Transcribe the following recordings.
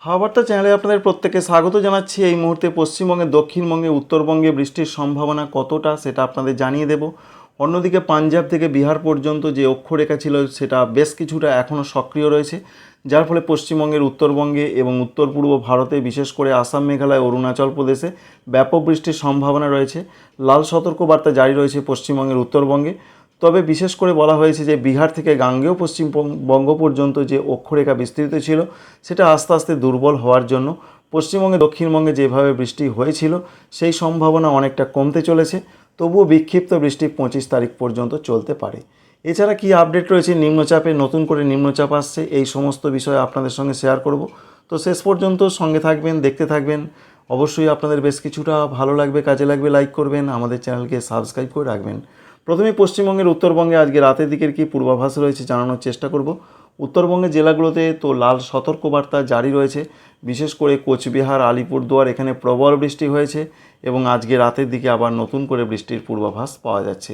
হাওয়া বার্তা চ্যানেলে আপনাদের প্রত্যেককে স্বাগত জানাচ্ছি। এই মুহূর্তে পশ্চিমবঙ্গে, দক্ষিণবঙ্গে, উত্তরবঙ্গে বৃষ্টির সম্ভাবনা কতটা সেটা আপনাদের জানিয়ে দেব। অন্যদিকে পাঞ্জাব থেকে বিহার পর্যন্ত যে অক্ষরেখা ছিল সেটা বেশ কিছুটা এখনও সক্রিয় রয়েছে, যার ফলে পশ্চিমবঙ্গের উত্তরবঙ্গে এবং উত্তর পূর্ব ভারতে, বিশেষ করে আসাম, মেঘালয়, অরুণাচল প্রদেশে ব্যাপক বৃষ্টির সম্ভাবনা রয়েছে। লাল সতর্কবার্তা জারি রয়েছে পশ্চিমবঙ্গের উত্তরবঙ্গে। তবে বিশেষ করে বলা হয়েছে যে বিহার থেকে গাঙ্গেয় পশ্চিমবঙ্গ পর্যন্ত যে অক্ষরেখা বিস্তৃত ছিল সেটা আস্তে আস্তে দুর্বল হওয়ার জন্য পশ্চিমবঙ্গে, দক্ষিণবঙ্গে যেভাবে বৃষ্টি হয়েছিল সেই সম্ভাবনা অনেকটা কমতে চলেছে। তবুও বিক্ষিপ্ত বৃষ্টি 25 তারিখ পর্যন্ত চলতে পারে। এছাড়া কি আপডেট রয়েছে, নিম্নচাপে নতুন করে নিম্নচাপ আসছে, এই সমস্ত বিষয় আপনাদের সঙ্গে শেয়ার করব। তো শেষ পর্যন্ত সঙ্গে থাকবেন, দেখতে থাকবেন। অবশ্যই আপনাদের বেশ কিছুটা ভালো লাগবে, কাজে লাগবে, লাইক করবেন, আমাদের চ্যানেলকে সাবস্ক্রাইব করে রাখবেন। প্রথমে পশ্চিমবঙ্গের উত্তরবঙ্গে আজকে রাতের দিকের কি পূর্বাভাস রয়েছে জানানোর চেষ্টা করব। উত্তরবঙ্গের জেলাগুলোতে তো লাল সতর্কবার্তা জারি রয়েছে। বিশেষ করে কোচবিহার, আলিপুরদুয়ার এখানে প্রবল বৃষ্টি হয়েছে এবং আজকে রাতের দিকে আবার নতুন করে বৃষ্টির পূর্বাভাস পাওয়া যাচ্ছে।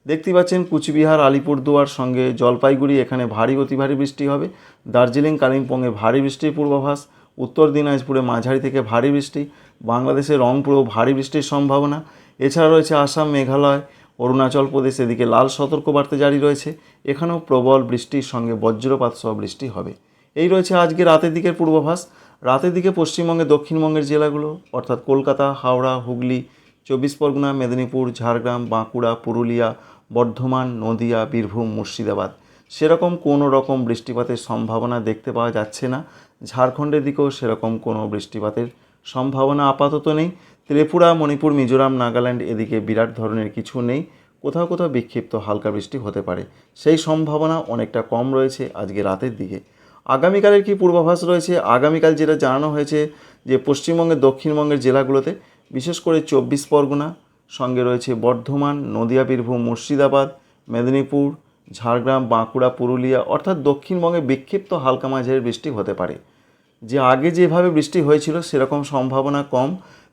দেখতে পাচ্ছেন কুচবিহার, আলিপুরদুয়ার সঙ্গে জলপাইগুড়ি এখানে ভারী অতি ভারী বৃষ্টি হবে। দার্জিলিং, কালিম্পংয়ে ভারী বৃষ্টির পূর্বাভাস। উত্তর দিনাজপুরে মাঝারি থেকে ভারী বৃষ্টি। বাংলাদেশের রংপুরেও ভারী বৃষ্টির সম্ভাবনা। এছাড়া রয়েছে আসাম, মেঘালয়, অরুণাচল প্রদেশ, এদিকে লাল সতর্কবার্তা জারি রয়েছে। এখানেও প্রবল বৃষ্টির সঙ্গে বজ্রপাত সহ বৃষ্টি হবে। এই রয়েছে আজকে রাতের দিকের পূর্বাভাস। রাতের দিকে পশ্চিমবঙ্গের, দক্ষিণবঙ্গের জেলাগুলো অর্থাৎ কলকাতা, হাওড়া, হুগলি, 24 পরগনা, মেদিনীপুর, ঝাড়গ্রাম, বাঁকুড়া, পুরুলিয়া, বর্ধমান, নদিয়া, বীরভূম, মুর্শিদাবাদ সেরকম কোনো রকম বৃষ্টিপাতের সম্ভাবনা দেখতে পাওয়া যাচ্ছে না। ঝাড়খণ্ডের দিকেও সেরকম কোনো বৃষ্টিপাতের সম্ভাবনা আপাতত নেই। ত্রিপুরা, মণিপুর, মিজোরাম, নাগাল্যান্ড এদিকে বিরাট ধরনের কিছু নেই। কোথাও কোথাও বিক্ষিপ্ত হালকা বৃষ্টি হতে পারে, সেই সম্ভাবনা অনেকটা কম রয়েছে আজকে রাতের দিকে। আগামীকালের কি পূর্বাভাস রয়েছে? আগামীকাল যেটা জানানো হয়েছে যে পশ্চিমবঙ্গের, দক্ষিণবঙ্গের জেলাগুলোতে বিশেষ করে 24 পরগনা সঙ্গে রয়েছে বর্ধমান, নদিয়া, বীরভূম, মুর্শিদাবাদ, মেদিনীপুর, ঝাড়গ্রাম, বাঁকুড়া, পুরুলিয়া অর্থাৎ দক্ষিণবঙ্গে বিক্ষিপ্ত হালকা মাঝারি বৃষ্টি হতে পারে। যে আগে যেভাবে বৃষ্টি হয়েছিল সেরকম সম্ভাবনা কম,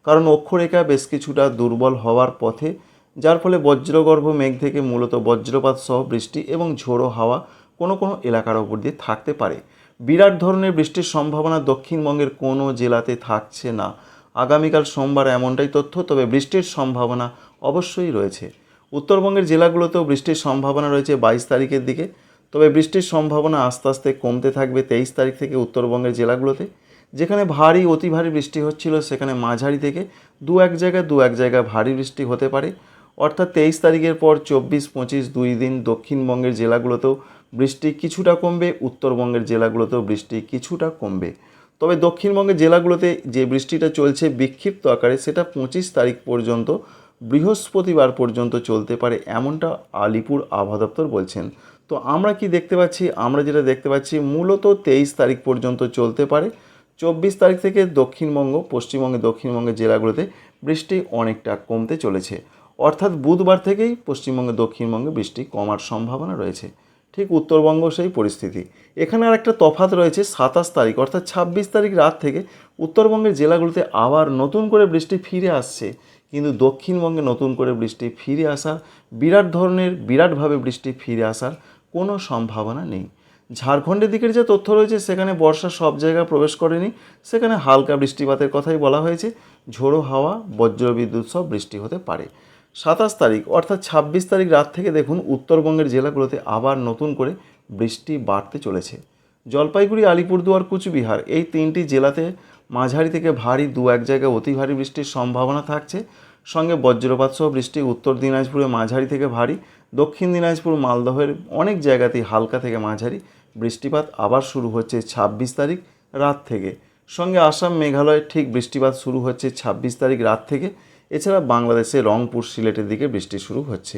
কারণ অক্ষরেখা বেশ কিছুটা দুর্বল হওয়ার পথে, যার ফলে বজ্রগর্ভ মেঘ থেকে মূলত বজ্রপাত সহ বৃষ্টি এবং ঝোড়ো হাওয়া কোনো কোনো এলাকার ওপর দিয়ে থাকতে পারে। বিরাট ধরনের বৃষ্টির সম্ভাবনা দক্ষিণবঙ্গের কোনো জেলাতে থাকছে না। আগামীকাল সোমবার এমনটাই তথ্য, তবে বৃষ্টির সম্ভাবনা অবশ্যই রয়েছে। উত্তরবঙ্গের জেলাগুলোতেও বৃষ্টির সম্ভাবনা রয়েছে 22 তারিখের দিকে। তবে বৃষ্টির সম্ভাবনা আস্তে আস্তে কমতে থাকবে 23 তারিখ থেকে উত্তরবঙ্গের জেলাগুলোতে। যেখানে ভারী অতি ভারী বৃষ্টি হচ্ছিল সেখানে মাঝারি থেকে দু এক জায়গায় ভারী বৃষ্টি হতে পারে। অর্থাৎ 23 তারিখের পর 24, 25 দুই দিন দক্ষিণবঙ্গের জেলাগুলোতেও বৃষ্টি কিছুটা কমবে, উত্তরবঙ্গের জেলাগুলোতেও বৃষ্টি কিছুটা কমবে। তবে দক্ষিণবঙ্গের জেলাগুলোতে যে বৃষ্টিটা চলছে বিক্ষিপ্ত আকারে, সেটা 25 তারিখ পর্যন্ত, বৃহস্পতিবার পর্যন্ত চলতে পারে, এমনটা আলিপুর আবহাওয়া দপ্তর বলছেন। তো আমরা কি দেখতে পাচ্ছি? আমরা যেটা দেখতে পাচ্ছি মূলত 23 তারিখ পর্যন্ত চলতে পারে। 24 তারিখ থেকে দক্ষিণবঙ্গ, পশ্চিমবঙ্গে, দক্ষিণবঙ্গের জেলাগুলোতে বৃষ্টি অনেকটা কমতে চলেছে। অর্থাৎ বুধবার থেকেই পশ্চিমবঙ্গে, দক্ষিণবঙ্গে বৃষ্টি কমার সম্ভাবনা রয়েছে। ঠিক উত্তরবঙ্গ সেই পরিস্থিতি। এখানে আর একটা তফাৎ রয়েছে, 27 তারিখ অর্থাৎ 26 তারিখ রাত থেকে উত্তরবঙ্গের জেলাগুলোতে আবার নতুন করে বৃষ্টি ফিরে আসছে। কিন্তু দক্ষিণবঙ্গে নতুন করে বৃষ্টি ফিরে আসার, বিরাটভাবে বৃষ্টি ফিরে আসার কোনো সম্ভাবনা নেই। ঝাড়খণ্ডের দিকের যে তথ্য রয়েছে সেখানে বর্ষা সব জায়গায় প্রবেশ করেনি, সেখানে হালকা বৃষ্টিপাতের কথাই বলা হয়েছে। ঝোড়ো হাওয়া, বজ্রবিদ্যুৎ সব বৃষ্টি হতে পারে। 27 তারিখ অর্থাৎ 26 তারিখ রাত থেকে দেখুন উত্তরবঙ্গের জেলাগুলোতে আবার নতুন করে বৃষ্টি বাড়তে চলেছে। জলপাইগুড়ি, আলিপুরদুয়ার, কুচবিহার এই তিনটি জেলাতে মাঝারি থেকে ভারী দু এক জায়গায় অতি ভারী বৃষ্টির সম্ভাবনা থাকছে। সঙ্গে বজ্রপাত সহ বৃষ্টি। উত্তর দিনাজপুরে মাঝারি থেকে ভারী, দক্ষিণ দিনাজপুর, মালদহের অনেক জায়গাতেই হালকা থেকে মাঝারি বৃষ্টিপাত আবার শুরু হচ্ছে 26 তারিখ রাত থেকে। সঙ্গে আসাম, মেঘালয় ঠিক বৃষ্টিপাত শুরু হচ্ছে 26 তারিখ রাত থেকে। এছাড়া বাংলাদেশে রংপুর, সিলেটের দিকে বৃষ্টি শুরু হচ্ছে।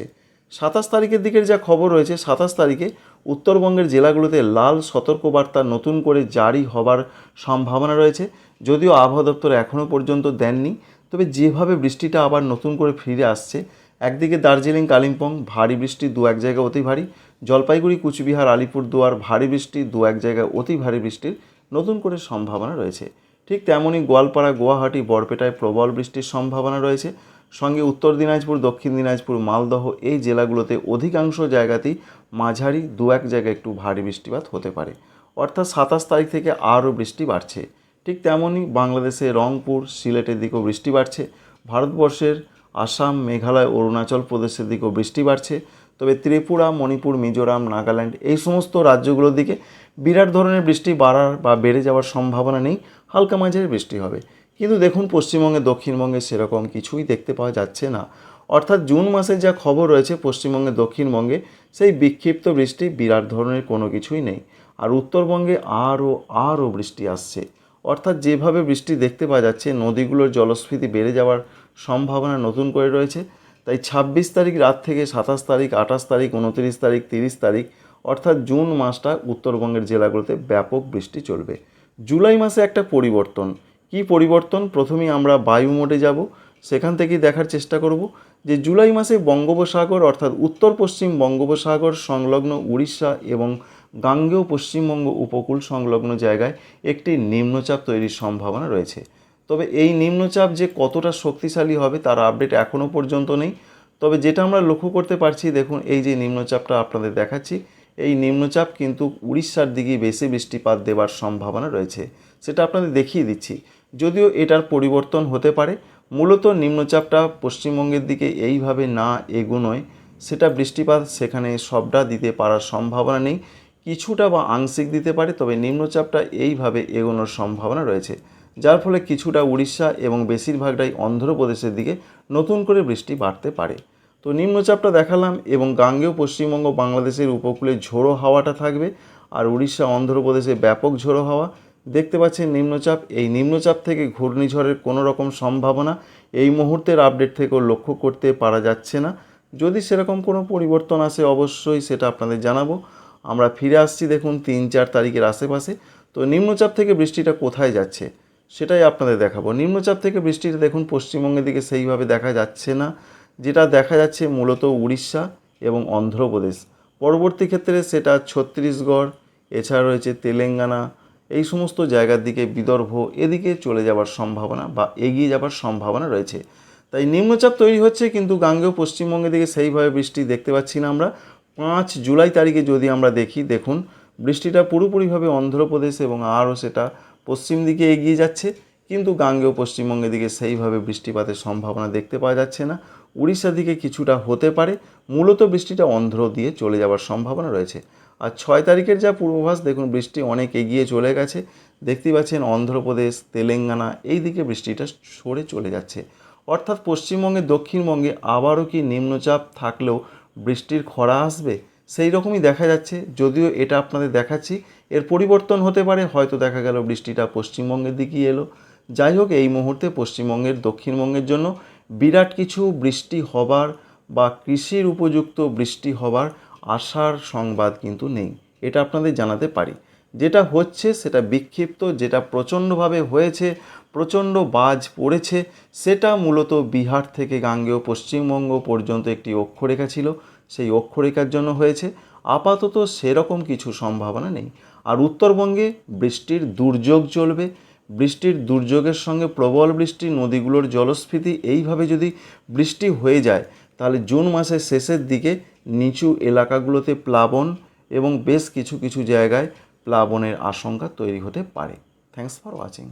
27 তারিখের দিকের যা খবর রয়েছে, 27 তারিখে উত্তরবঙ্গের জেলাগুলোতে লাল সতর্কবার্তা নতুন করে জারি হবার সম্ভাবনা রয়েছে। যদিও আবহাওয়া দপ্তর এখনও পর্যন্ত দেননি, তবে যেভাবে বৃষ্টিটা আবার নতুন করে ফিরে আসছে, একদিকে দার্জিলিং, কালিম্পং ভারী বৃষ্টি দু এক জায়গায় অতি ভারী, জলপাইগুড়ি, কুচবিহার, আলিপুরদুয়ার ভারী বৃষ্টি দু এক জায়গায় অতি ভারী বৃষ্টির নতুন করে সম্ভাবনা রয়েছে। ঠিক তেমনই গোয়ালপাড়া, গুয়াহাটি, বরপেটায় প্রবল বৃষ্টির সম্ভাবনা রয়েছে। সঙ্গে উত্তর দিনাজপুর, দক্ষিণ দিনাজপুর, মালদহ এই জেলাগুলোতে অধিকাংশ জায়গাতেই মাঝারি দু এক জায়গায় একটু ভারী বৃষ্টিপাত হতে পারে। অর্থাৎ 27 তারিখ থেকে আরও বৃষ্টি বাড়ছে। ঠিক তেমনই বাংলাদেশে রংপুর, সিলেটের দিকেও বৃষ্টি বাড়ছে। ভারতবর্ষের আসাম, মেঘালয়, অরুণাচল প্রদেশের দিকেও বৃষ্টি বাড়ছে। তবে ত্রিপুরা, মণিপুর, মিজোরাম, নাগাল্যান্ড এই সমস্ত রাজ্যগুলোর দিকে বিরাট ধরনের বৃষ্টি বাড়ার বা বেড়ে যাওয়ার সম্ভাবনা নেই, হালকা মাঝারি বৃষ্টি হবে। কিন্তু দেখুন পশ্চিমবঙ্গে, দক্ষিণবঙ্গে সেরকম কিছুই দেখতে পাওয়া যাচ্ছে না। অর্থাৎ জুন মাসের যা খবর রয়েছে পশ্চিমবঙ্গে, দক্ষিণবঙ্গে সেই বিক্ষিপ্ত বৃষ্টি বিরাট ধরনের কোনো কিছুই নেই। আর উত্তরবঙ্গে আরও বৃষ্টি আসছে। অর্থাৎ যেভাবে বৃষ্টি দেখতে পাওয়া যাচ্ছে, নদীগুলোর জলস্ফীতি বেড়ে যাওয়ার সম্ভাবনা নতুন করে রয়েছে। তাই 26 তারিখ রাত থেকে 27 তারিখ, 28 তারিখ, 29 তারিখ, 30 তারিখ অর্থাৎ জুন মাসটা উত্তরবঙ্গের জেলাগুলোতে ব্যাপক বৃষ্টি চলবে। জুলাই মাসে একটা পরিবর্তন। কি পরিবর্তন? প্রথমেই আমরা বায়ু মোডে যাব, সেখান থেকেই দেখার চেষ্টা করব যে জুলাই মাসে বঙ্গোপসাগর অর্থাৎ উত্তর পশ্চিম বঙ্গোপসাগর সংলগ্ন উড়িষ্যা এবং গাঙ্গেয় পশ্চিমবঙ্গ উপকূল সংলগ্ন জায়গায় একটি নিম্নচাপ তৈরির সম্ভাবনা রয়েছে। তবে এই নিম্নচাপ যে কতটা শক্তিশালী হবে তার আপডেট এখনও পর্যন্ত নেই। তবে যেটা আমরা লক্ষ্য করতে পারছি, দেখুন এই যে নিম্নচাপটা আপনাদের দেখাচ্ছি, এই নিম্নচাপ কিন্তু উড়িষ্যার দিকে বেশি বৃষ্টিপাত দেওয়ার সম্ভাবনা রয়েছে, সেটা আপনাদের দেখিয়ে দিচ্ছি। যদিও এটার পরিবর্তন হতে পারে, মূলত নিম্নচাপটা পশ্চিমবঙ্গের দিকে এইভাবে না এগোনোয় সেটা বৃষ্টিপাত সেখানে সবটা দিতে পারার সম্ভাবনা নেই, কিছুটা বা আংশিক দিতে পারে। তবে নিম্নচাপটা এইভাবে এগোনোর সম্ভাবনা রয়েছে, যার ফলে কিছুটা উড়িষ্যা এবং বেশিরভাগটাই অন্ধ্রপ্রদেশের দিকে নতুন করে বৃষ্টি বাড়তে পারে। তো নিম্নচাপটা দেখালাম এবং গাঙ্গেয় পশ্চিমবঙ্গ বাংলাদেশের উপকূলে ঝোড়ো হাওয়াটা থাকবে, আর উড়িষ্যা, অন্ধ্রপ্রদেশে ব্যাপক ঝোড়ো হাওয়া দেখতে পাচ্ছেন। নিম্নচাপ, এই নিম্নচাপ থেকে ঘূর্ণিঝড়ের কোনো রকম সম্ভাবনা এই মুহূর্তের আপডেট থেকেও লক্ষ্য করতে পারা যাচ্ছে না। যদি সেরকম কোনো পরিবর্তন আসে অবশ্যই সেটা আপনাদের জানাবো। আমরা ফিরে আসছি দেখুন 3-4 তারিখের আশেপাশে। তো নিম্নচাপ থেকে বৃষ্টিটা কোথায় যাচ্ছে সেটাই আপনাদের দেখাবো। নিম্নচাপ থেকে বৃষ্টিটা দেখুন পশ্চিমবঙ্গের দিকে সেইভাবে দেখা যাচ্ছে না, যেটা দেখা যাচ্ছে মূলত উড়িষ্যা এবং অন্ধ্রপ্রদেশ। পরবর্তী ক্ষেত্রে সেটা ছত্তিশগড়, এছাড়া রয়েছে তেলেঙ্গানা, এই সমস্ত জায়গার দিকে, বিদর্ভ এদিকে চলে যাওয়ার সম্ভাবনা বা এগিয়ে যাওয়ার সম্ভাবনা রয়েছে। তাই নিম্নচাপ তৈরি হচ্ছে, কিন্তু গাঙ্গেয় পশ্চিমবঙ্গের দিকে সেইভাবে বৃষ্টি দেখতে পাচ্ছি না আমরা। 5 জুলাই তারিখে যদি আমরা দেখি, দেখুন বৃষ্টিটা পুরোপুরিভাবে অন্ধ্রপ্রদেশ এবং আরও সেটা পশ্চিম দিকে এগিয়ে যাচ্ছে, কিন্তু গাঙ্গেয় পশ্চিমবঙ্গের দিকে সেইভাবে বৃষ্টিপাতের সম্ভাবনা দেখতে পাওয়া যাচ্ছে না। উড়িষ্যার দিকে কিছুটা হতে পারে, মূলত বৃষ্টিটা অন্ধ্র দিয়ে চলে যাওয়ার সম্ভাবনা রয়েছে। আর 6 তারিখের যা পূর্বাভাস, দেখুন বৃষ্টি অনেক এগিয়ে চলে গেছে। দেখতেই পাচ্ছেন অন্ধ্রপ্রদেশ, তেলেঙ্গানা এই দিকে বৃষ্টিটা সরে চলে যাচ্ছে। অর্থাৎ পশ্চিমবঙ্গে, দক্ষিণবঙ্গে আবারও কি নিম্নচাপ থাকলেও বৃষ্টির খরা আসবে সেই রকমই দেখা যাচ্ছে। যদিও এটা আপনাদের দেখাচ্ছি, এর পরিবর্তন হতে পারে, হয়তো দেখা গেল বৃষ্টিটা পশ্চিমবঙ্গের দিকেই এলো। যাই হোক, এই মুহূর্তে পশ্চিমবঙ্গের, দক্ষিণবঙ্গের জন্য বিরাট কিছু বৃষ্টি হবার বা কৃষির উপযুক্ত বৃষ্টি হবার আশার সংবাদ কিন্তু নেই, এটা আপনাদের জানাতে পারি। যেটা হচ্ছে সেটা বিক্ষিপ্ত, যেটা প্রচণ্ডভাবে হয়েছে, প্রচণ্ড বাজ পড়েছে, সেটা মূলত বিহার থেকে গাঙ্গেয় পশ্চিমবঙ্গ পর্যন্ত একটি অক্ষরেখা ছিল, সেই অক্ষরেখার জন্য হয়েছে। আপাতত সেরকম কিছু সম্ভাবনা নেই। আর উত্তরবঙ্গে বৃষ্টির দুর্যোগ চলবে। বৃষ্টির দুর্যোগের সঙ্গে প্রবল বৃষ্টি, নদীগুলোর জলস্ফীতি, এইভাবে যদি বৃষ্টি হয়ে যায় তাহলে জুন মাসের শেষের দিকে নিচু এলাকাগুলোতে প্লাবন এবং বেশ কিছু কিছু জায়গায় প্লাবনের আশঙ্কা তৈরি হতে পারে। Thanks for watching.